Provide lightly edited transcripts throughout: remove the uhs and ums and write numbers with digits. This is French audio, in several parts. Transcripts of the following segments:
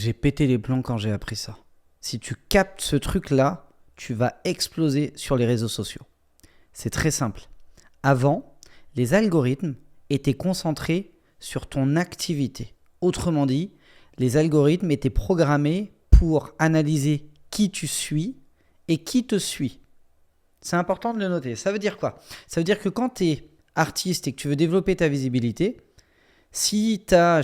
J'ai pété les plombs quand j'ai appris ça. Si tu captes ce truc-là, tu vas exploser sur les réseaux sociaux. C'est très simple. Avant, les algorithmes étaient concentrés sur ton activité. Autrement dit, les algorithmes étaient programmés pour analyser qui tu suis et qui te suit. C'est important de le noter. Ça veut dire quoi ? Ça veut dire que quand tu es artiste et que tu veux développer ta visibilité, si tu as,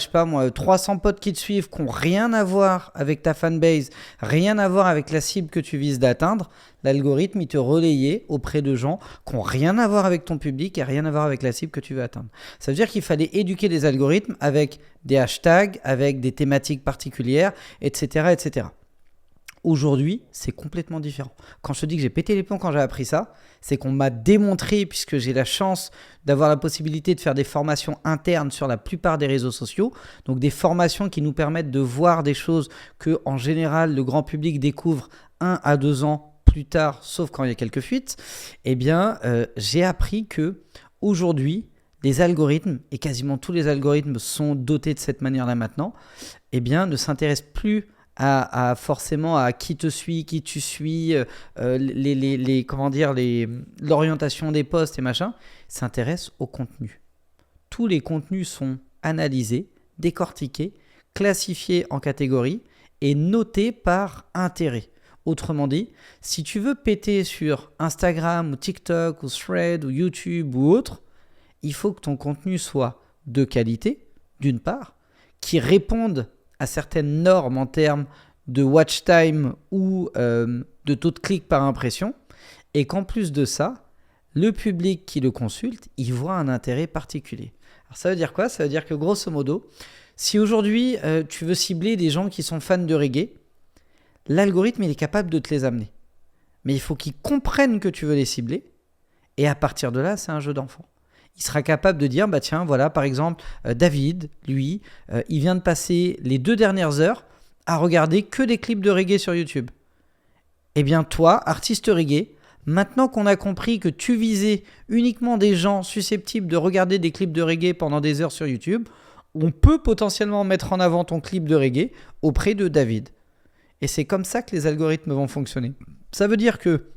300 potes qui te suivent qui n'ont rien à voir avec ta fanbase, rien à voir avec la cible que tu vises d'atteindre, l'algorithme, il te relayait auprès de gens qui n'ont rien à voir avec ton public et rien à voir avec la cible que tu veux atteindre. Ça veut dire qu'il fallait éduquer les algorithmes avec des hashtags, avec des thématiques particulières, etc., etc. Aujourd'hui, c'est complètement différent. Quand je te dis que j'ai pété les plombs quand j'ai appris ça, c'est qu'on m'a démontré, puisque j'ai la chance d'avoir la possibilité de faire des formations internes sur la plupart des réseaux sociaux, donc des formations qui nous permettent de voir des choses que, en général, le grand public découvre 1 à 2 ans plus tard, sauf quand il y a quelques fuites. Eh bien, j'ai appris que aujourd'hui, les algorithmes, et quasiment tous les algorithmes sont dotés de cette manière-là maintenant, eh bien, ne s'intéressent plus forcément à qui te suit, qui tu suis, l'orientation des posts et machin, s'intéresse au contenu. Tous les contenus sont analysés, décortiqués, classifiés en catégories et notés par intérêt. Autrement dit, si tu veux péter sur Instagram ou TikTok ou Thread ou YouTube ou autre, il faut que ton contenu soit de qualité, d'une part, qui réponde à certaines normes en termes de watch time ou de taux de clic par impression, et qu'en plus de ça, le public qui le consulte, il voit un intérêt particulier. Alors ça veut dire quoi ? Ça veut dire que grosso modo, si aujourd'hui tu veux cibler des gens qui sont fans de reggae, l'algorithme il est capable de te les amener. Mais il faut qu'ils comprennent que tu veux les cibler, et à partir de là, c'est un jeu d'enfant. Il sera capable de dire, tiens, voilà, par exemple, David, lui, il vient de passer les 2 dernières heures à regarder que des clips de reggae sur YouTube. Eh bien, toi, artiste reggae, maintenant qu'on a compris que tu visais uniquement des gens susceptibles de regarder des clips de reggae pendant des heures sur YouTube, on peut potentiellement mettre en avant ton clip de reggae auprès de David. Et c'est comme ça que les algorithmes vont fonctionner. Ça veut dire que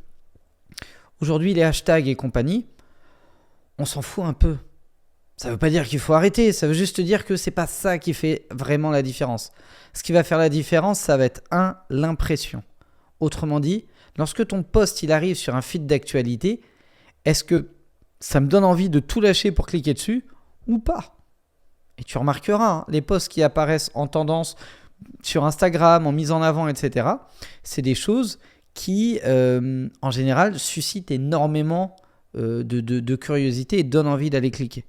aujourd'hui, les hashtags et compagnie, on s'en fout un peu. Ça ne veut pas dire qu'il faut arrêter, ça veut juste dire que c'est pas ça qui fait vraiment la différence. Ce qui va faire la différence, ça va être l'impression. Autrement dit, lorsque ton post il arrive sur un feed d'actualité, est-ce que ça me donne envie de tout lâcher pour cliquer dessus ou pas ? Et tu remarqueras, les posts qui apparaissent en tendance sur Instagram, en mise en avant, etc., c'est des choses qui, en général, suscitent énormément de curiosité et donne envie d'aller cliquer.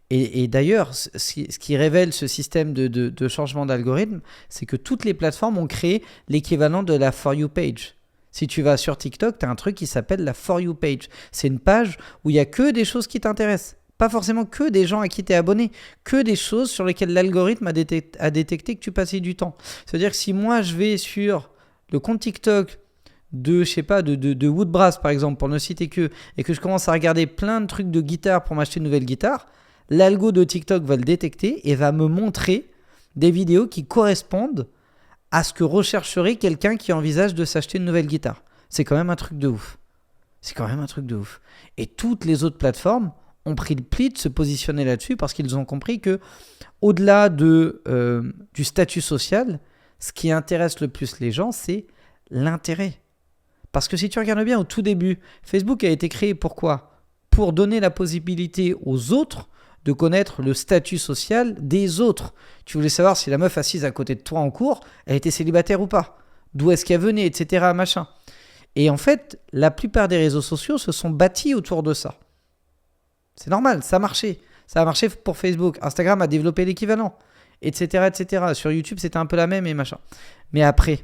Et d'ailleurs, ce qui révèle ce système de changement d'algorithme, c'est que toutes les plateformes ont créé l'équivalent de la For You page. Si tu vas sur TikTok, tu as un truc qui s'appelle la For You page. C'est une page où il n'y a que des choses qui t'intéressent. Pas forcément que des gens à qui tu es abonné, que des choses sur lesquelles l'algorithme a détecté que tu passais du temps. C'est-à-dire que si moi je vais sur le compte TikTok de Woodbrass par exemple, pour ne citer que, et que je commence à regarder plein de trucs de guitare pour m'acheter une nouvelle guitare, l'algo de TikTok va le détecter et va me montrer des vidéos qui correspondent à ce que rechercherait quelqu'un qui envisage de s'acheter une nouvelle guitare. C'est quand même un truc de ouf. Et toutes les autres plateformes ont pris le pli de se positionner là-dessus parce qu'ils ont compris que, au-delà du statut social, ce qui intéresse le plus les gens, c'est l'intérêt. Parce que si tu regardes bien, au tout début, Facebook a été créé pourquoi ? Pour donner la possibilité aux autres de connaître le statut social des autres. Tu voulais savoir si la meuf assise à côté de toi en cours, elle était célibataire ou pas, d'où est-ce qu'elle venait, etc. machin. Et en fait, la plupart des réseaux sociaux se sont bâtis autour de ça. C'est normal, ça a marché. Ça a marché pour Facebook. Instagram a développé l'équivalent, etc., etc. Sur YouTube, c'était un peu la même et machin. Mais après,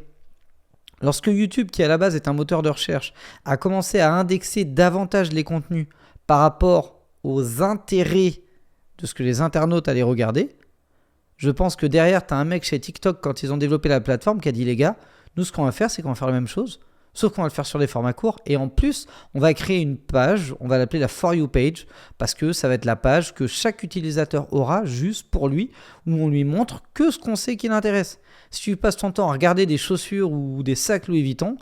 lorsque YouTube, qui à la base est un moteur de recherche, a commencé à indexer davantage les contenus par rapport aux intérêts de ce que les internautes allaient regarder, je pense que derrière, tu as un mec chez TikTok, quand ils ont développé la plateforme, qui a dit, les gars, nous, ce qu'on va faire, c'est qu'on va faire la même chose. Sauf qu'on va le faire sur des formats courts. Et en plus, on va créer une page, on va l'appeler la For You page, parce que ça va être la page que chaque utilisateur aura juste pour lui, où on lui montre que ce qu'on sait qui l'intéresse. Si tu passes ton temps à regarder des chaussures ou des sacs Louis Vuitton,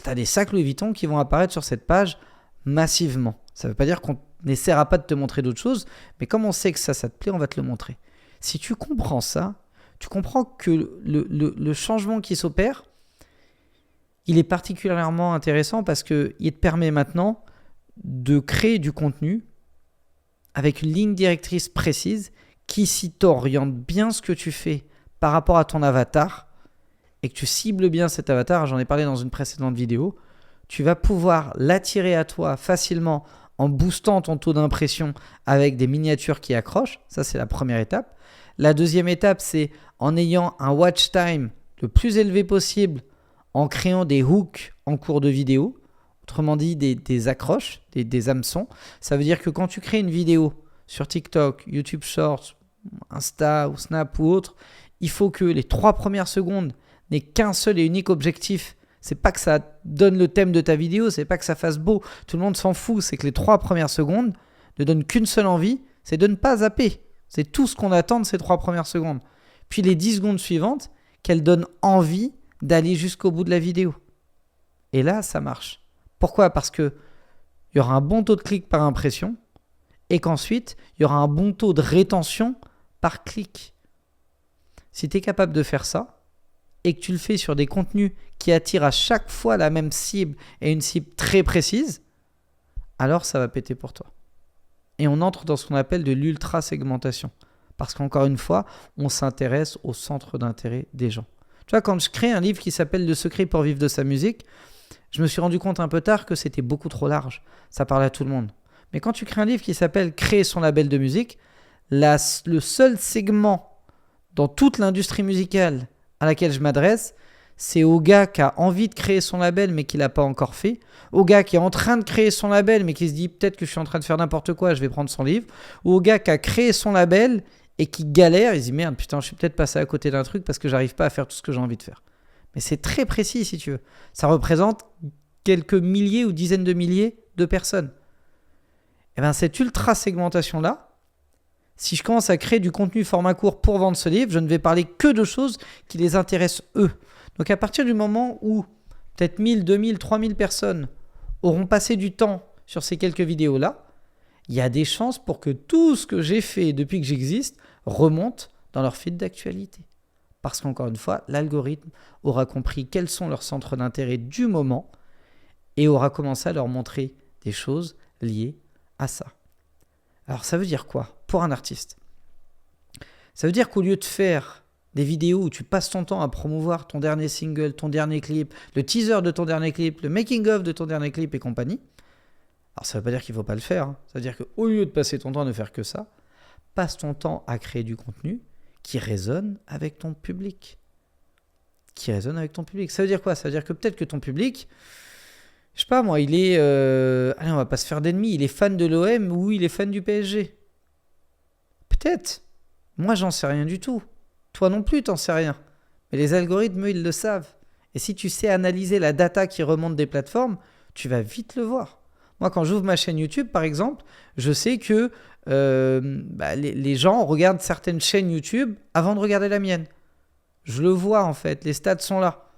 tu as des sacs Louis Vuitton qui vont apparaître sur cette page massivement. Ça ne veut pas dire qu'on n'essaiera pas de te montrer d'autres choses, mais comme on sait que ça te plaît, on va te le montrer. Si tu comprends ça, tu comprends que le changement qui s'opère, il est particulièrement intéressant parce qu'il te permet maintenant de créer du contenu avec une ligne directrice précise qui, si t'oriente bien ce que tu fais par rapport à ton avatar et que tu cibles bien cet avatar, j'en ai parlé dans une précédente vidéo, tu vas pouvoir l'attirer à toi facilement en boostant ton taux d'impression avec des miniatures qui accrochent. Ça, c'est la première étape. La deuxième étape, c'est en ayant un watch time le plus élevé possible, en créant des hooks en cours de vidéo, autrement dit des accroches, des hameçons. Ça veut dire que quand tu crées une vidéo sur TikTok, YouTube Shorts, Insta ou Snap ou autre, il faut que les 3 premières secondes n'aient qu'un seul et unique objectif. C'est pas que ça donne le thème de ta vidéo, c'est pas que ça fasse beau, tout le monde s'en fout, c'est que les 3 premières secondes ne donnent qu'une seule envie, c'est de ne pas zapper. C'est tout ce qu'on attend de ces 3 premières secondes. Puis les 10 secondes suivantes, qu'elles donnent envie d'aller jusqu'au bout de la vidéo. Et là, ça marche. Pourquoi ? Parce qu'il y aura un bon taux de clic par impression et qu'ensuite, il y aura un bon taux de rétention par clic. Si tu es capable de faire ça et que tu le fais sur des contenus qui attirent à chaque fois la même cible et une cible très précise, alors ça va péter pour toi. Et on entre dans ce qu'on appelle de l'ultra-segmentation. Parce qu'encore une fois, on s'intéresse au centre d'intérêt des gens. Tu vois, quand je crée un livre qui s'appelle « Le secret pour vivre de sa musique », je me suis rendu compte un peu tard que c'était beaucoup trop large. Ça parlait à tout le monde. Mais quand tu crées un livre qui s'appelle « Créer son label de musique », le seul segment dans toute l'industrie musicale à laquelle je m'adresse, c'est au gars qui a envie de créer son label mais qui ne l'a pas encore fait, au gars qui est en train de créer son label mais qui se dit peut-être que je suis en train de faire n'importe quoi, je vais prendre son livre, ou au gars qui a créé son label et qui galère, il se dit merde, putain, je suis peut-être passé à côté d'un truc parce que j'arrive pas à faire tout ce que j'ai envie de faire. Mais c'est très précis si tu veux. Ça représente quelques milliers ou dizaines de milliers de personnes. Et bien cette ultra segmentation-là, si je commence à créer du contenu format court pour vendre ce livre, je ne vais parler que de choses qui les intéressent eux. Donc à partir du moment où peut-être 1000, 2000, 3000 personnes auront passé du temps sur ces quelques vidéos-là, il y a des chances pour que tout ce que j'ai fait depuis que j'existe remonte dans leur feed d'actualité. Parce qu'encore une fois, l'algorithme aura compris quels sont leurs centres d'intérêt du moment et aura commencé à leur montrer des choses liées à ça. Alors ça veut dire quoi pour un artiste ? Ça veut dire qu'au lieu de faire des vidéos où tu passes ton temps à promouvoir ton dernier single, ton dernier clip, le teaser de ton dernier clip, le making-of de ton dernier clip et compagnie, alors ça ne veut pas dire qu'il ne faut pas le faire, hein. Ça veut dire qu'au lieu de passer ton temps à ne faire que ça, passe ton temps à créer du contenu qui résonne avec ton public. Qui résonne avec ton public. Ça veut dire quoi ? Ça veut dire que peut-être que ton public, je sais pas moi, il est... allez, on va pas se faire d'ennemis, il est fan de l'OM ou il est fan du PSG. Peut-être. Moi, j'en sais rien du tout. Toi non plus, t'en sais rien. Mais les algorithmes, eux, ils le savent. Et si tu sais analyser la data qui remonte des plateformes, tu vas vite le voir. Moi, quand j'ouvre ma chaîne YouTube, par exemple, je sais que les gens regardent certaines chaînes YouTube avant de regarder la mienne. Je le vois, en fait. Les stats sont là.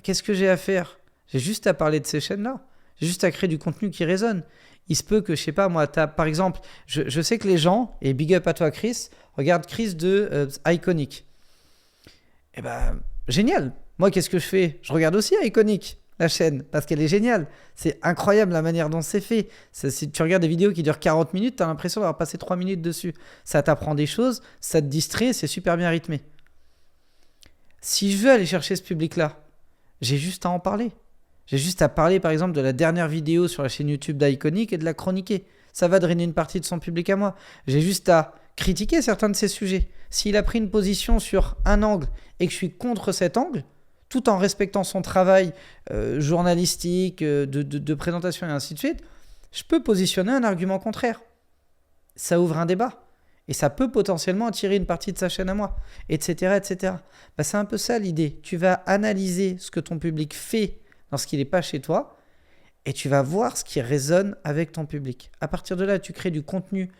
Qu'est-ce que j'ai à faire ? J'ai juste à parler de ces chaînes-là. J'ai juste à créer du contenu qui résonne. Il se peut que, je sais pas, moi, par exemple, je sais que les gens, et big up à toi, Chris, regardent Chris de Iconic. Eh ben, génial. Moi, qu'est-ce que je fais ? Je regarde aussi Iconic, la chaîne, parce qu'elle est géniale. C'est incroyable la manière dont c'est fait. Si tu regardes des vidéos qui durent 40 minutes, tu as l'impression d'avoir passé 3 minutes dessus. Ça t'apprend des choses, ça te distrait, c'est super bien rythmé. Si je veux aller chercher ce public-là, j'ai juste à en parler. J'ai juste à parler, par exemple, de la dernière vidéo sur la chaîne YouTube d'Iconic et de la chroniquer. Ça va drainer une partie de son public à moi. J'ai juste à critiquer certains de ces sujets. S'il a pris une position sur un angle et que je suis contre cet angle, tout en respectant son travail journalistique, de présentation et ainsi de suite, je peux positionner un argument contraire. Ça ouvre un débat. Et ça peut potentiellement attirer une partie de sa chaîne à moi, etc. etc. C'est un peu ça l'idée. Tu vas analyser ce que ton public fait lorsqu'il n'est pas chez toi, et tu vas voir ce qui résonne avec ton public. À partir de là, tu crées du contenu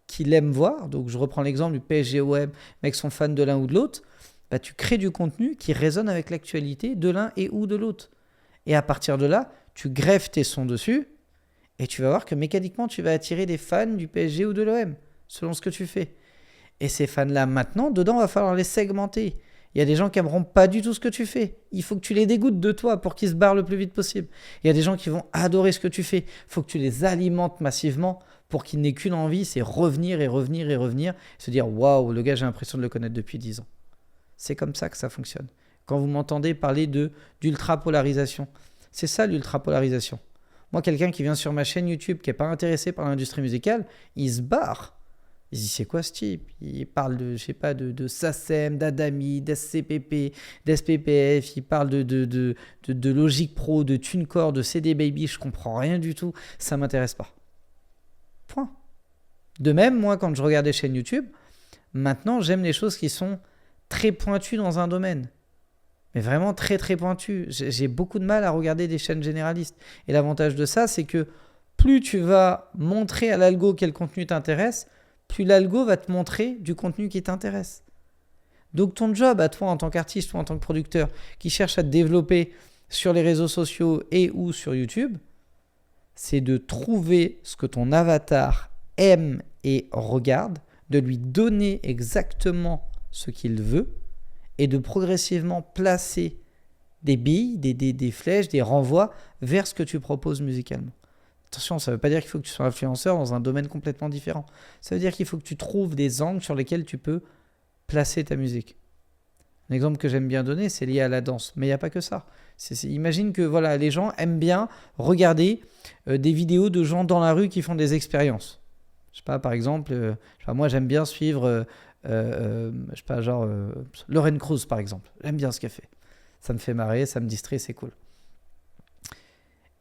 qu'il aime voir. Donc, je reprends l'exemple du PSG-OM, mecs sont fans de l'un ou de l'autre. Bah, tu crées du contenu qui résonne avec l'actualité de l'un et ou de l'autre. Et à partir de là, tu greffes tes sons dessus et tu vas voir que mécaniquement, tu vas attirer des fans du PSG ou de l'OM, selon ce que tu fais. Et ces fans-là, maintenant, dedans, il va falloir les segmenter. Il y a des gens qui n'aimeront pas du tout ce que tu fais. Il faut que tu les dégoûtes de toi pour qu'ils se barrent le plus vite possible. Il y a des gens qui vont adorer ce que tu fais. Il faut que tu les alimentes massivement pour qu'ils n'aient qu'une envie, c'est revenir et revenir et revenir. Se dire, waouh, le gars, j'ai l'impression de le connaître depuis 10 ans. C'est comme ça que ça fonctionne. Quand vous m'entendez parler d'ultra-polarisation, c'est ça l'ultra-polarisation. Moi, quelqu'un qui vient sur ma chaîne YouTube, qui n'est pas intéressé par l'industrie musicale, il se barre. Il se dit, c'est quoi ce type? Il parle de, je sais pas, de SACEM, d'Adami, d'SCPP, d'SPPF, il parle de Logic Pro, de TuneCore, de CD Baby, je comprends rien du tout, ça m'intéresse pas. Point. De même, moi, quand je regarde des chaînes YouTube, maintenant, j'aime les choses qui sont très pointues dans un domaine. Mais vraiment très, très pointues. J'ai beaucoup de mal à regarder des chaînes généralistes. Et l'avantage de ça, c'est que plus tu vas montrer à l'algo quel contenu t'intéresse, plus l'algo va te montrer du contenu qui t'intéresse. Donc ton job à toi en tant qu'artiste ou en tant que producteur qui cherche à te développer sur les réseaux sociaux et ou sur YouTube, c'est de trouver ce que ton avatar aime et regarde, de lui donner exactement ce qu'il veut et de progressivement placer des billes, des flèches, des renvois vers ce que tu proposes musicalement. Attention, ça ne veut pas dire qu'il faut que tu sois influenceur dans un domaine complètement différent. Ça veut dire qu'il faut que tu trouves des angles sur lesquels tu peux placer ta musique. Un exemple que j'aime bien donner, c'est lié à la danse. Mais il n'y a pas que ça. Imagine que voilà, les gens aiment bien regarder des vidéos de gens dans la rue qui font des expériences. Je sais pas, par exemple, moi j'aime bien suivre Lorraine Cruz par exemple. J'aime bien ce qu'elle fait. Ça me fait marrer, ça me distrait, c'est cool.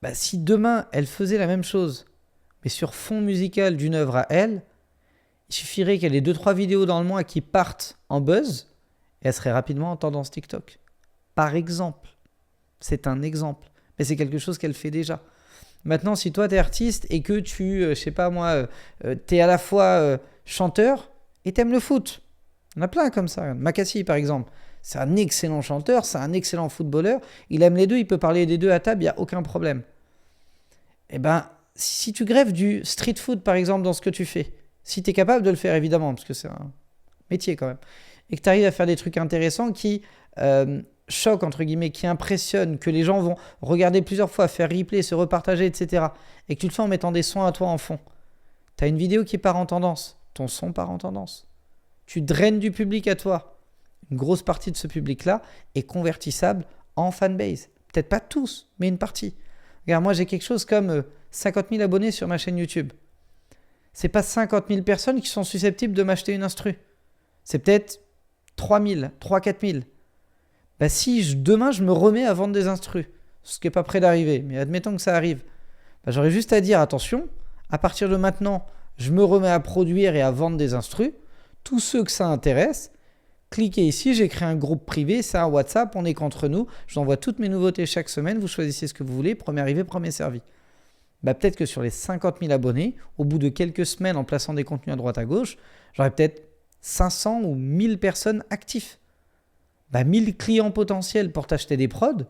Bah, si demain elle faisait la même chose, mais sur fond musical d'une œuvre à elle, il suffirait qu'elle ait 2-3 vidéos dans le mois qui partent en buzz et elle serait rapidement en tendance TikTok. Par exemple. C'est un exemple. Mais c'est quelque chose qu'elle fait déjà. Maintenant, si toi, tu es artiste et que tu, tu es à la fois chanteur et tu aimes le foot. Il y en a plein comme ça. Makassi, par exemple. C'est un excellent chanteur, c'est un excellent footballeur. Il aime les deux, il peut parler des deux à table, il n'y a aucun problème. Eh bien, si tu greffes du street food, par exemple, dans ce que tu fais, si tu es capable de le faire, évidemment, parce que c'est un métier quand même, et que tu arrives à faire des trucs intéressants qui choquent, entre guillemets, qui impressionnent, que les gens vont regarder plusieurs fois, faire replay, se repartager, etc., et que tu le fais en mettant des sons à toi en fond, tu as une vidéo qui part en tendance, ton son part en tendance. Tu draines du public à toi. Une grosse partie de ce public-là est convertissable en fanbase. Peut-être pas tous, mais une partie. Regarde, moi j'ai quelque chose comme 50 000 abonnés sur ma chaîne YouTube. C'est pas 50 000 personnes qui sont susceptibles de m'acheter une instru. C'est peut-être 3 000, 4 000. Bah si demain je me remets à vendre des instrus, ce qui n'est pas près d'arriver, mais admettons que ça arrive, bah, j'aurais juste à dire attention, à partir de maintenant, je me remets à produire et à vendre des instrus. Tous ceux que ça intéresse, cliquez ici, j'ai créé un groupe privé, c'est un WhatsApp, on est qu'entre nous, je vous envoie toutes mes nouveautés chaque semaine, vous choisissez ce que vous voulez, premier arrivé, premier servi. Bah, peut-être que sur les 50 000 abonnés, au bout de quelques semaines en plaçant des contenus à droite à gauche, j'aurai peut-être 500 ou 1000 personnes actives. Bah, 1000 clients potentiels pour t'acheter des prods.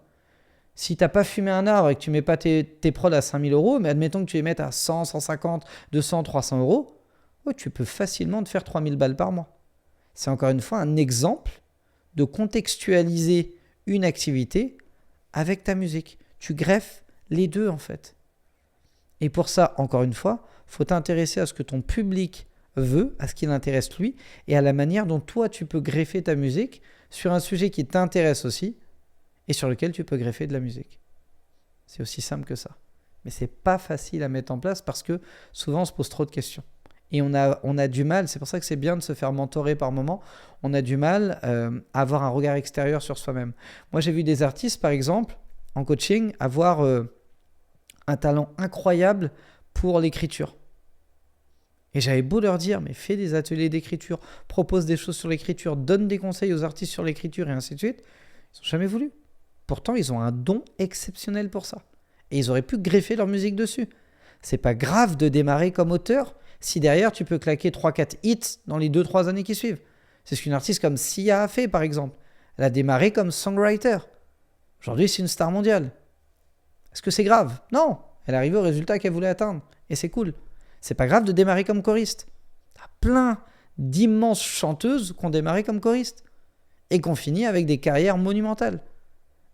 Si tu n'as pas fumé un arbre et que tu ne mets pas tes prods à 5 000 €, mais admettons que tu les mettes à 100, 150, 200, 300 €, ouais, tu peux facilement te faire 3 000 balles par mois. C'est encore une fois un exemple de contextualiser une activité avec ta musique. Tu greffes les deux en fait. Et pour ça, encore une fois, il faut t'intéresser à ce que ton public veut, à ce qui l'intéresse lui, et à la manière dont toi tu peux greffer ta musique sur un sujet qui t'intéresse aussi et sur lequel tu peux greffer de la musique. C'est aussi simple que ça. Mais c'est pas facile à mettre en place parce que souvent on se pose trop de questions. Et on a du mal, c'est pour ça que c'est bien de se faire mentorer par moment, on a du mal à avoir un regard extérieur sur soi-même. Moi j'ai vu des artistes par exemple, en coaching, avoir un talent incroyable pour l'écriture. Et j'avais beau leur dire, mais fais des ateliers d'écriture, propose des choses sur l'écriture, donne des conseils aux artistes sur l'écriture et ainsi de suite, ils n'ont jamais voulu. Pourtant, ils ont un don exceptionnel pour ça. Et ils auraient pu greffer leur musique dessus. C'est pas grave de démarrer comme auteur si derrière tu peux claquer 3-4 hits dans les 2-3 années qui suivent. C'est ce qu'une artiste comme Sia a fait par exemple. Elle a démarré comme songwriter. Aujourd'hui, c'est une star mondiale. Est-ce que c'est grave? Non. Elle est arrivée au résultat qu'elle voulait atteindre. Et c'est cool. C'est pas grave de démarrer comme choriste. Il y a plein d'immenses chanteuses qui ont démarré comme choristes et qui ont fini avec des carrières monumentales.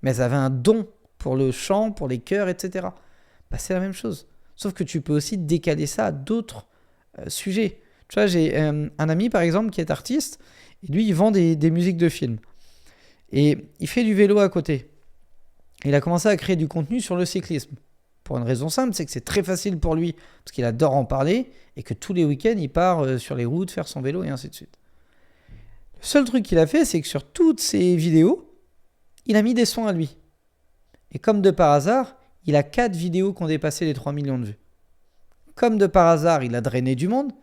Mais elles avaient un don pour le chant, pour les chœurs, etc. C'est la même chose. Sauf que tu peux aussi décaler ça à d'autres sujets. Tu vois, j'ai un ami par exemple qui est artiste et lui il vend des musiques de films. Et il fait du vélo à côté. Il a commencé à créer du contenu sur le cyclisme. Pour une raison simple, c'est que c'est très facile pour lui, parce qu'il adore en parler, et que tous les week-ends, il part sur les routes, faire son vélo, et ainsi de suite. Le seul truc qu'il a fait, c'est que sur toutes ses vidéos, il a mis des sons à lui. Et comme de par hasard, il a 4 vidéos qui ont dépassé les 3 millions de vues. Comme de par hasard, il a drainé du monde.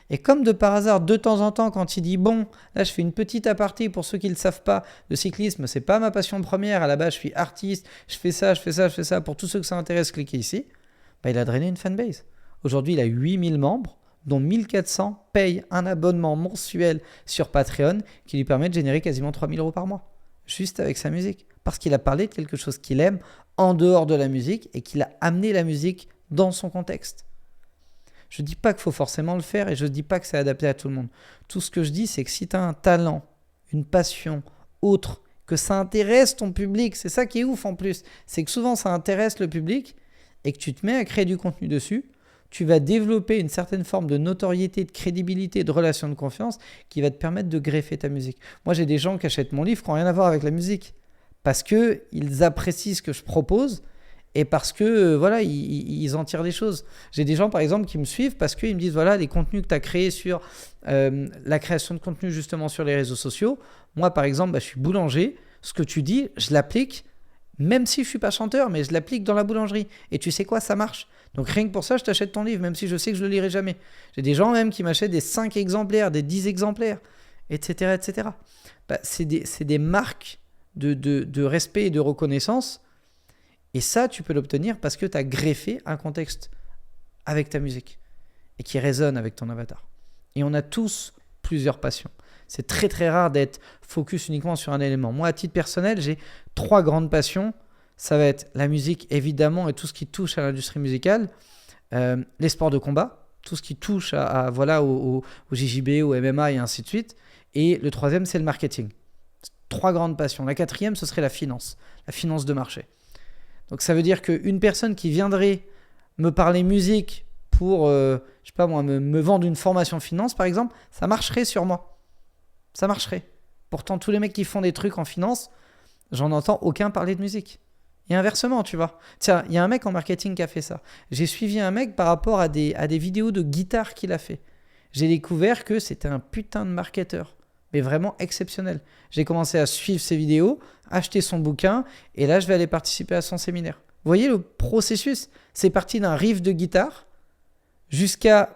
Et comme de par hasard, de temps en temps, quand il dit « Bon, là, je fais une petite aparté pour ceux qui ne le savent pas, le cyclisme, c'est pas ma passion première. À la base, je suis artiste, je fais ça. Pour tous ceux que ça intéresse, cliquez ici. » Il a drainé une fanbase. Aujourd'hui, il a 8000 membres, dont 1400 payent un abonnement mensuel sur Patreon qui lui permet de générer quasiment 3000 € par mois. Juste avec sa musique. Parce qu'il a parlé de quelque chose qu'il aime en dehors de la musique et qu'il a amené la musique dans son contexte. Je ne dis pas qu'il faut forcément le faire et je ne dis pas que c'est adapté à tout le monde. Tout ce que je dis, c'est que si tu as un talent, une passion autre, que ça intéresse ton public, c'est ça qui est ouf en plus, c'est que souvent ça intéresse le public et que tu te mets à créer du contenu dessus, tu vas développer une certaine forme de notoriété, de crédibilité, de relation de confiance qui va te permettre de greffer ta musique. Moi, j'ai des gens qui achètent mon livre qui n'ont rien à voir avec la musique parce qu'ils apprécient ce que je propose. Et parce que, voilà, ils en tirent des choses. J'ai des gens, par exemple, qui me suivent parce qu'ils me disent, voilà, les contenus que tu as créés sur la création de contenu, justement, sur les réseaux sociaux. Moi, par exemple, je suis boulanger. Ce que tu dis, je l'applique, même si je ne suis pas chanteur, mais je l'applique dans la boulangerie. Et tu sais quoi, ça marche. Donc, rien que pour ça, je t'achète ton livre, même si je sais que je ne le lirai jamais. J'ai des gens même qui m'achètent des 5 exemplaires, des 10 exemplaires, etc., etc. C'est des marques de respect et de reconnaissance. Et ça, tu peux l'obtenir parce que tu as greffé un contexte avec ta musique et qui résonne avec ton avatar. Et on a tous plusieurs passions. C'est très très rare d'être focus uniquement sur un élément. Moi, à titre personnel, j'ai 3 grandes passions. Ça va être la musique, évidemment, et tout ce qui touche à l'industrie musicale. Les sports de combat, tout ce qui touche au JJB, au MMA et ainsi de suite. Et le 3e, c'est le marketing. 3 grandes passions. La 4e, ce serait la finance de marché. Donc ça veut dire qu'une personne qui viendrait me parler musique pour, me vendre une formation finance, par exemple, ça marcherait sur moi. Ça marcherait. Pourtant, tous les mecs qui font des trucs en finance, j'en entends aucun parler de musique. Et inversement, tu vois. Tiens, il y a un mec en marketing qui a fait ça. J'ai suivi un mec par rapport à des vidéos de guitare qu'il a fait. J'ai découvert que c'était un putain de marketeur. Mais vraiment exceptionnel. J'ai commencé à suivre ses vidéos, acheter son bouquin, et là, je vais aller participer à son séminaire. Vous voyez le processus? C'est parti d'un riff de guitare jusqu'à...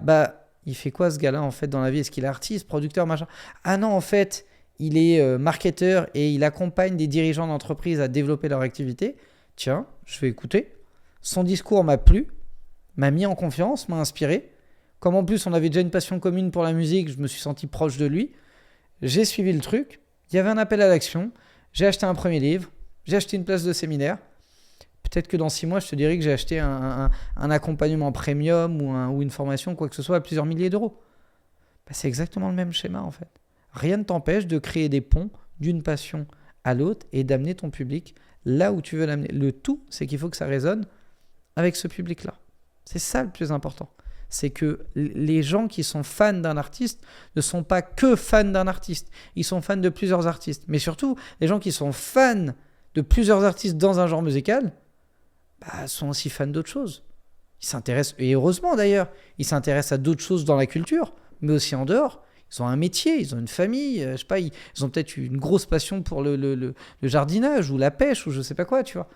il fait quoi ce gars-là en fait dans la vie? Est-ce qu'il est artiste, producteur, machin? Ah non, en fait, il est marketeur et il accompagne des dirigeants d'entreprise à développer leur activité. Tiens, je vais écouter. Son discours m'a plu, m'a mis en confiance, m'a inspiré. Comme en plus, on avait déjà une passion commune pour la musique, je me suis senti proche de lui. J'ai suivi le truc, il y avait un appel à l'action, j'ai acheté un premier livre, j'ai acheté une place de séminaire. Peut-être que dans 6 mois, je te dirais que j'ai acheté un accompagnement premium ou une formation, quoi que ce soit, à plusieurs milliers d'euros. C'est exactement le même schéma en fait. Rien ne t'empêche de créer des ponts d'une passion à l'autre et d'amener ton public là où tu veux l'amener. Le tout, c'est qu'il faut que ça résonne avec ce public-là. C'est ça le plus important. C'est que les gens qui sont fans d'un artiste ne sont pas que fans d'un artiste. Ils sont fans de plusieurs artistes. Mais surtout, les gens qui sont fans de plusieurs artistes dans un genre musical sont aussi fans d'autres choses. Ils s'intéressent, et heureusement d'ailleurs, ils s'intéressent à d'autres choses dans la culture, mais aussi en dehors. Ils ont un métier, ils ont une famille, ils ont peut-être une grosse passion pour le jardinage ou la pêche ou je sais pas quoi, tu vois.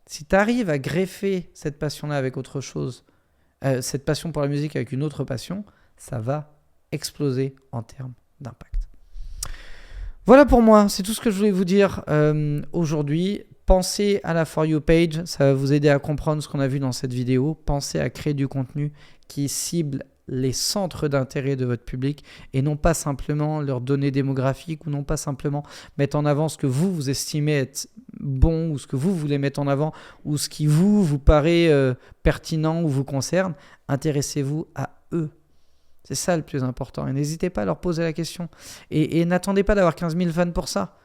Si tu arrives à greffer cette passion-là avec autre chose, cette passion pour la musique avec une autre passion, ça va exploser en termes d'impact. Voilà pour moi, c'est tout ce que je voulais vous dire aujourd'hui. pensez à la For You page, ça va vous aider à comprendre ce qu'on a vu dans cette vidéo. Pensez à créer du contenu qui cible les centres d'intérêt de votre public et non pas simplement leurs données démographiques ou non pas simplement mettre en avant ce que vous estimez être bon ou ce que vous voulez mettre en avant ou ce qui vous paraît pertinent ou vous concerne. Intéressez-vous à eux. C'est ça le plus important. Et n'hésitez pas à leur poser la question. Et n'attendez pas d'avoir 15 000 fans pour ça.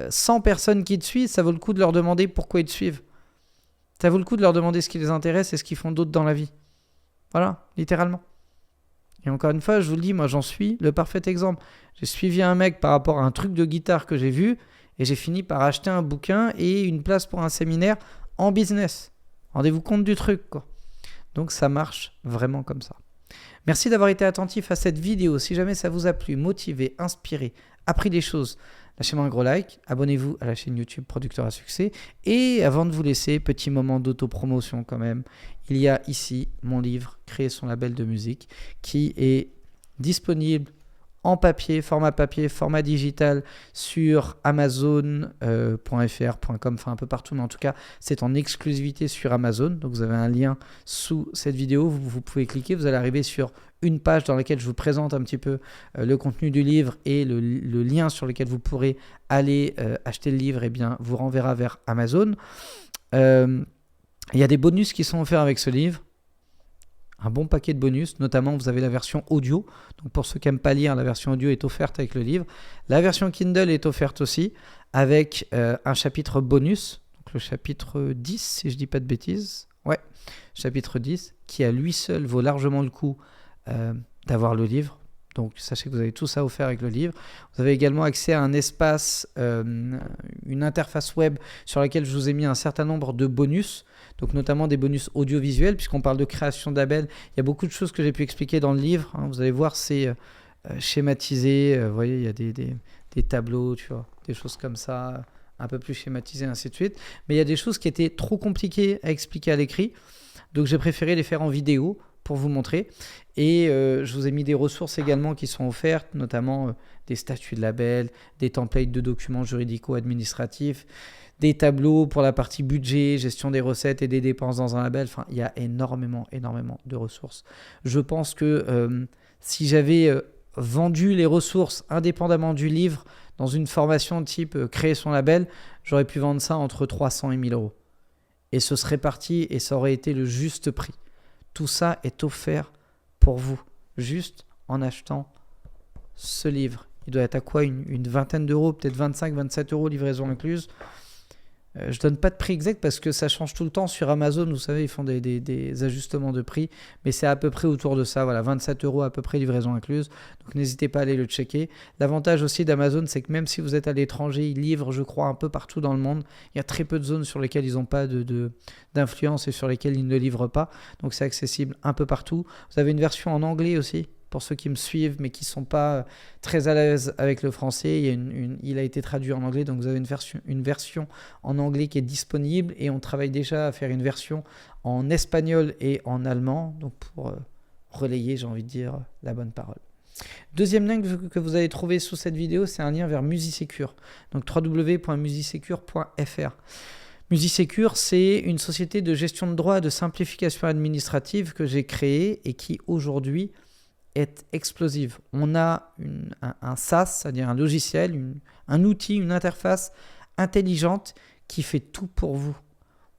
100 personnes qui te suivent, ça vaut le coup de leur demander pourquoi ils te suivent. Ça vaut le coup de leur demander ce qui les intéresse et ce qu'ils font d'autre dans la vie. Voilà, littéralement. Et encore une fois, je vous le dis, moi j'en suis le parfait exemple. J'ai suivi un mec par rapport à un truc de guitare que j'ai vu et j'ai fini par acheter un bouquin et une place pour un séminaire en business. Rendez-vous compte du truc, quoi. Donc ça marche vraiment comme ça. Merci d'avoir été attentif à cette vidéo. Si jamais ça vous a plu, motivé, inspiré, appris des choses, lâchez-moi un gros like, abonnez-vous à la chaîne YouTube Producteur à Succès. Et avant de vous laisser, petit moment d'autopromotion quand même, il y a ici mon livre « Créer son label de musique » qui est disponible en papier, format digital sur Amazon.fr.com, enfin un peu partout, mais en tout cas, c'est en exclusivité sur Amazon. Donc, vous avez un lien sous cette vidéo, vous pouvez cliquer, vous allez arriver sur une page dans laquelle je vous présente un petit peu le contenu du livre et le lien sur lequel vous pourrez aller acheter le livre, eh bien, vous renverra vers Amazon. Il y a des bonus qui sont offerts avec ce livre. Un bon paquet de bonus, notamment vous avez la version audio. Donc pour ceux qui n'aiment pas lire, la version audio est offerte avec le livre. La version Kindle est offerte aussi avec un chapitre bonus, donc le chapitre 10 si je ne dis pas de bêtises. Ouais, chapitre 10 qui à lui seul vaut largement le coup d'avoir le livre. Donc sachez que vous avez tout ça offert avec le livre. Vous avez également accès à un espace, une interface web sur laquelle je vous ai mis un certain nombre de bonus, donc notamment des bonus audiovisuels, puisqu'on parle de création de label. Il y a beaucoup de choses que j'ai pu expliquer dans le livre. Hein. Vous allez voir, c'est schématisé. Vous voyez, il y a des tableaux, tu vois, des choses comme ça, un peu plus schématisées, ainsi de suite. Mais il y a des choses qui étaient trop compliquées à expliquer à l'écrit, donc j'ai préféré les faire en vidéo pour vous montrer. Et je vous ai mis des ressources également qui sont offertes, notamment des statuts de label, des templates de documents juridico-administratifs, des tableaux pour la partie budget, gestion des recettes et des dépenses dans un label. Enfin, il y a énormément de ressources. Je pense que si j'avais vendu les ressources indépendamment du livre dans une formation type créer son label, j'aurais pu vendre ça entre 300 et 1000 euros. Et ce serait parti et ça aurait été le juste prix. Tout ça est offert pour vous, juste en achetant ce livre. Il doit être à quoi, une vingtaine d'euros, peut-être 25, 27 euros, livraison incluse. Je ne donne pas de prix exact parce que ça change tout le temps sur Amazon. Vous savez, ils font des ajustements de prix, mais c'est à peu près autour de ça. Voilà, 27 euros à peu près, livraison incluse. Donc n'hésitez pas à aller le checker. L'avantage aussi d'Amazon, c'est que même si vous êtes à l'étranger, ils livrent, je crois, un peu partout dans le monde. Il y a très peu de zones sur lesquelles ils n'ont pas d'influence et sur lesquelles ils ne livrent pas. Donc c'est accessible un peu partout. Vous avez une version en anglais aussi, pour ceux qui me suivent mais qui ne sont pas très à l'aise avec le français. Il a été traduit en anglais, donc vous avez une version en anglais qui est disponible et on travaille déjà à faire une version en espagnol et en allemand, donc pour relayer, j'ai envie de dire, la bonne parole. Deuxième lien que vous allez trouver sous cette vidéo, c'est un lien vers Musicecure, donc www.musicecure.fr. Musicecure, c'est une société de gestion de droits et de simplification administrative que j'ai créée et qui aujourd'hui est explosive. On a un SaaS, c'est-à-dire un logiciel, un outil, une interface intelligente qui fait tout pour vous.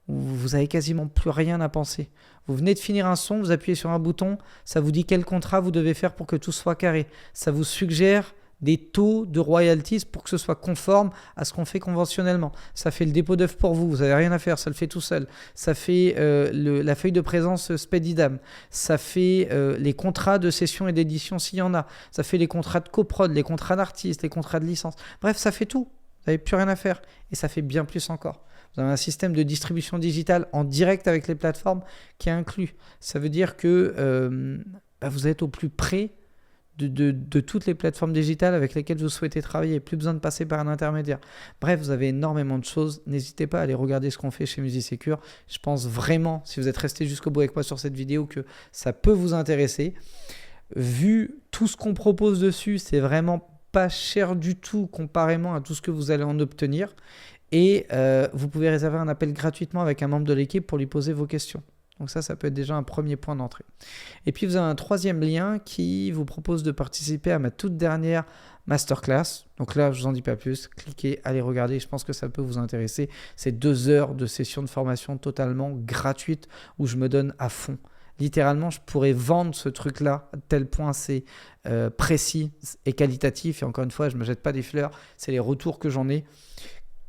Vous n'avez quasiment plus rien à penser. Vous venez de finir un son, vous appuyez sur un bouton, ça vous dit quel contrat vous devez faire pour que tout soit carré. Ça vous suggère des taux de royalties pour que ce soit conforme à ce qu'on fait conventionnellement. Ça fait le dépôt d'œuvre pour vous, vous n'avez rien à faire, ça le fait tout seul. Ça fait la feuille de présence Spedidam. Ça fait les contrats de cession et d'édition s'il y en a. Ça fait les contrats de coprod, les contrats d'artistes, les contrats de licence. Bref, ça fait tout. Vous n'avez plus rien à faire. Et ça fait bien plus encore. Vous avez un système de distribution digitale en direct avec les plateformes qui est inclus. Ça veut dire que vous êtes au plus près de toutes les plateformes digitales avec lesquelles vous souhaitez travailler. Plus besoin de passer par un intermédiaire. Bref, vous avez énormément de choses. N'hésitez pas à aller regarder ce qu'on fait chez Musicecure. Je pense vraiment, si vous êtes resté jusqu'au bout avec moi sur cette vidéo, que ça peut vous intéresser. Vu tout ce qu'on propose dessus, c'est vraiment pas cher du tout comparément à tout ce que vous allez en obtenir. Et vous pouvez réserver un appel gratuitement avec un membre de l'équipe pour lui poser vos questions. Donc ça peut être déjà un premier point d'entrée. Et puis vous avez un troisième lien qui vous propose de participer à ma toute dernière masterclass. Donc là, je vous en dis pas plus. Cliquez, allez regarder. Je pense que ça peut vous intéresser. C'est 2 heures de session de formation totalement gratuite où je me donne à fond. Littéralement, je pourrais vendre ce truc-là à tel point c'est précis et qualitatif. Et encore une fois, je ne me jette pas des fleurs. C'est les retours que j'en ai.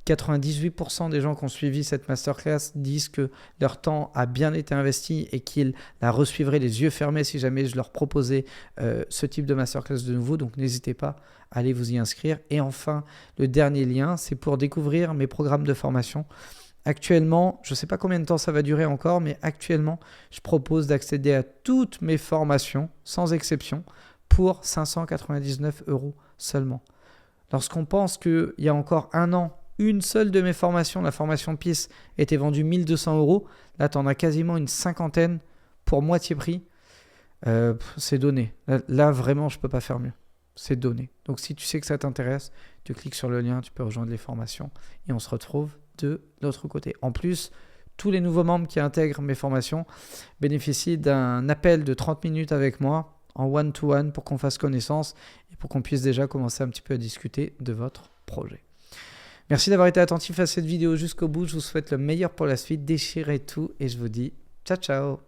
98% des gens qui ont suivi cette masterclass disent que leur temps a bien été investi et qu'ils la resuivraient les yeux fermés si jamais je leur proposais ce type de masterclass de nouveau. Donc n'hésitez pas, allez vous y inscrire. Et enfin, le dernier lien, c'est pour découvrir mes programmes de formation. Actuellement, je ne sais pas combien de temps ça va durer encore, mais actuellement, je propose d'accéder à toutes mes formations, sans exception, pour 599 € seulement. Lorsqu'on pense qu'il y a encore un an, une seule de mes formations, la formation PIS, était vendue 1 200 €. Là, tu en as quasiment une cinquantaine pour moitié prix. C'est donné. Là, vraiment, je ne peux pas faire mieux. C'est donné. Donc, si tu sais que ça t'intéresse, tu cliques sur le lien, tu peux rejoindre les formations et on se retrouve de l'autre côté. En plus, tous les nouveaux membres qui intègrent mes formations bénéficient d'un appel de 30 minutes avec moi en one-to-one pour qu'on fasse connaissance et pour qu'on puisse déjà commencer un petit peu à discuter de votre projet. Merci d'avoir été attentif à cette vidéo jusqu'au bout. Je vous souhaite le meilleur pour la suite. Déchirez tout et je vous dis ciao, ciao.